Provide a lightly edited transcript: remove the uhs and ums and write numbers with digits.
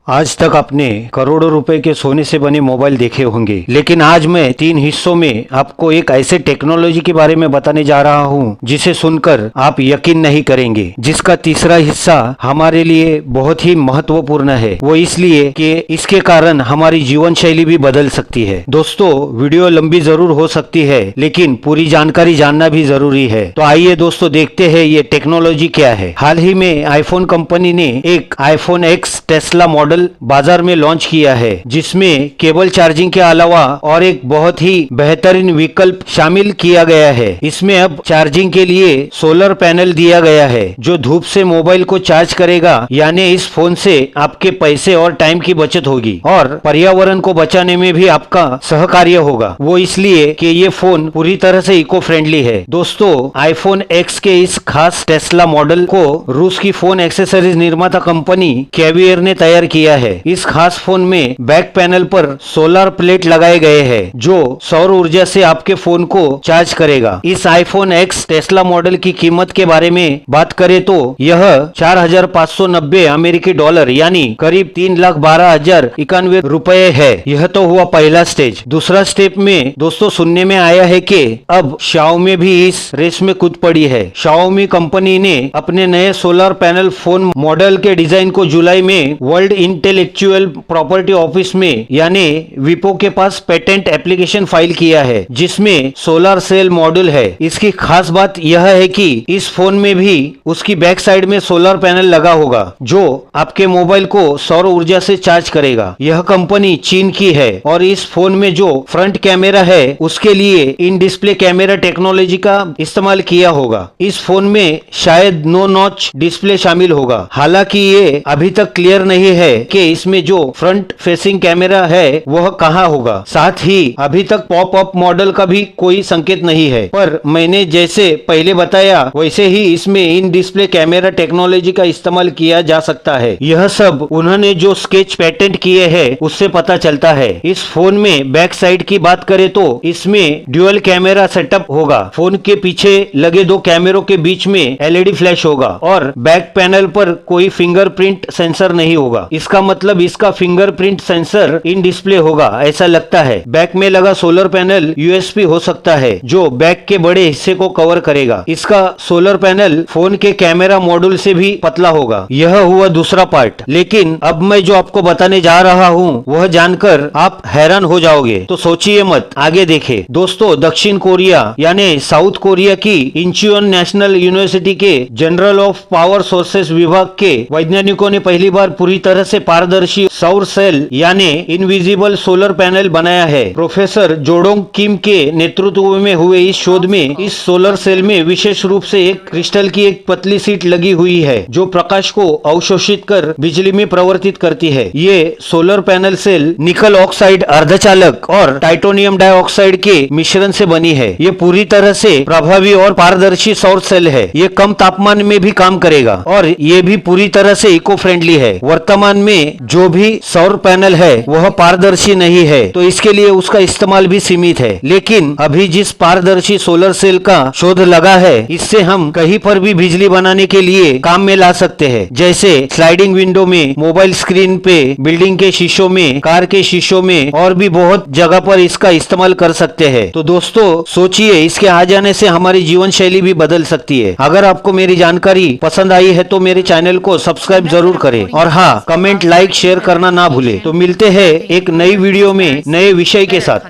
आज तक आपने करोड़ों रुपए के सोने से बने मोबाइल देखे होंगे, लेकिन आज मैं 3 हिस्सों में आपको एक ऐसे टेक्नोलॉजी के बारे में बताने जा रहा हूं जिसे सुनकर आप यकीन नहीं करेंगे। जिसका तीसरा हिस्सा हमारे लिए बहुत ही महत्वपूर्ण है, वो इसलिए कि इसके कारण हमारी जीवन शैली भी बदल सकती है। दोस्तों, वीडियो लंबी जरूर हो सकती है, लेकिन पूरी जानकारी जानना भी जरूरी है। तो आइए दोस्तों, देखते हैं ये टेक्नोलॉजी क्या है। हाल ही में आईफोन कंपनी ने एक आईफोन एक्स टेस्ला मॉडल बाजार में लॉन्च किया है, जिसमें केबल चार्जिंग के अलावा और एक बहुत ही बेहतरीन विकल्प शामिल किया गया है। इसमें अब चार्जिंग के लिए सोलर पैनल दिया गया है, जो धूप से मोबाइल को चार्ज करेगा। यानी इस फोन से आपके पैसे और टाइम की बचत होगी और पर्यावरण को बचाने में भी आपका सहकार्य होगा। वो इसलिए कि ये फोन पूरी तरह से इको फ्रेंडली है। दोस्तों, आईफोन एक्स के इस खास टेस्ला मॉडल को रूस की फोन एक्सेसरीज निर्माता कंपनी कैवियर ने तैयार किया है। इस खास फोन में बैक पैनल पर सोलर प्लेट लगाए गए हैं, जो सौर ऊर्जा से आपके फोन को चार्ज करेगा। इस आईफोन एक्स टेस्ला मॉडल की कीमत के बारे में बात करें तो यह 4,590 अमेरिकी डॉलर यानी करीब 3,12,091 रुपए है। यह तो हुआ पहला स्टेज। दूसरा स्टेप में दोस्तों सुनने में आया है कि अब शाओमी भी इस रेस में कूद पड़ी है। शाओमी कंपनी ने अपने नए सोलर पैनल फोन मॉडल के डिजाइन को जुलाई में वर्ल्ड इंटेलेक्चुअल प्रॉपर्टी ऑफिस में यानी विपो के पास पेटेंट एप्लीकेशन फाइल किया है, जिसमें सोलर सेल मॉड्यूल है। इसकी खास बात यह है कि इस फोन में भी उसकी बैक साइड में सोलर पैनल लगा होगा, जो आपके मोबाइल को सौर ऊर्जा से चार्ज करेगा। यह कंपनी चीन की है और इस फोन में जो फ्रंट कैमरा है उसके लिए इन डिस्प्ले कैमरा टेक्नोलॉजी का इस्तेमाल किया होगा। इस फोन में शायद नो नॉच डिस्प्ले शामिल होगा। हालांकि ये अभी तक क्लियर नहीं है कि इसमें जो फ्रंट फेसिंग कैमरा है वह कहां होगा। साथ ही अभी तक पॉप अप मॉडल का भी कोई संकेत नहीं है, पर मैंने जैसे पहले बताया वैसे ही इसमें इन डिस्प्ले कैमरा टेक्नोलॉजी का इस्तेमाल किया जा सकता है। यह सब उन्होंने जो स्केच पेटेंट किए हैं उससे पता चलता है। इस फोन में बैक साइड की बात करें तो इसमें ड्यूअल कैमरा सेटअप होगा। फोन के पीछे लगे 2 कैमरों के बीच में एलईडी फ्लैश होगा और बैक पैनल पर कोई फिंगरप्रिंट सेंसर नहीं होगा। इसका मतलब इसका फिंगरप्रिंट सेंसर इन डिस्प्ले होगा, ऐसा लगता है। बैक में लगा सोलर पैनल यूएसपी हो सकता है, जो बैक के बड़े हिस्से को कवर करेगा। इसका सोलर पैनल फोन के कैमरा मॉड्यूल से भी पतला होगा। यह हुआ दूसरा पार्ट, लेकिन अब मैं जो आपको बताने जा रहा हूँ वह जानकर आप हैरान हो जाओगे, तो सोचिए मत, आगे देखें। दोस्तों, दक्षिण कोरिया यानी साउथ कोरिया की इंचियोन नेशनल यूनिवर्सिटी के जनरल ऑफ पावर सोर्सेस विभाग के वैज्ञानिकों ने पहली बार पूरी तरह से पारदर्शी सौर सेल यानी इनविजिबल सोलर पैनल बनाया है। प्रोफेसर जोडोंग किम के नेतृत्व में हुए इस शोध में इस सोलर सेल में विशेष रूप से एक क्रिस्टल की एक पतली सीट लगी हुई है, जो प्रकाश को अवशोषित कर बिजली में परिवर्तित करती है। ये सोलर पैनल सेल निकल ऑक्साइड अर्धचालक और टाइटेनियम डाइऑक्साइड के मिश्रण से बनी है। ये पूरी तरह से प्रभावी और पारदर्शी सौर सेल है। ये कम तापमान में भी काम करेगा और ये भी पूरी तरह से इको फ्रेंडली है। वर्तमान में जो भी सौर पैनल है वह पारदर्शी नहीं है, तो इसके लिए उसका इस्तेमाल भी सीमित है। लेकिन अभी जिस पारदर्शी सोलर सेल का शोध लगा है, इससे हम कहीं पर भी बिजली बनाने के लिए काम में ला सकते हैं, जैसे स्लाइडिंग विंडो में, मोबाइल स्क्रीन पे, बिल्डिंग के शीशों में, कार के शीशों में और भी बहुत जगह पर इसका इस्तेमाल कर सकते हैं। तो दोस्तों सोचिए, इसके आ जाने से हमारी जीवन शैली भी बदल सकती है। अगर आपको मेरी जानकारी पसंद आई है तो मेरे चैनल को सब्सक्राइब जरूर करें और हाँ, कमेंट, लाइक, शेयर करना ना भूले। तो मिलते हैं एक नई वीडियो में नए विषय के साथ।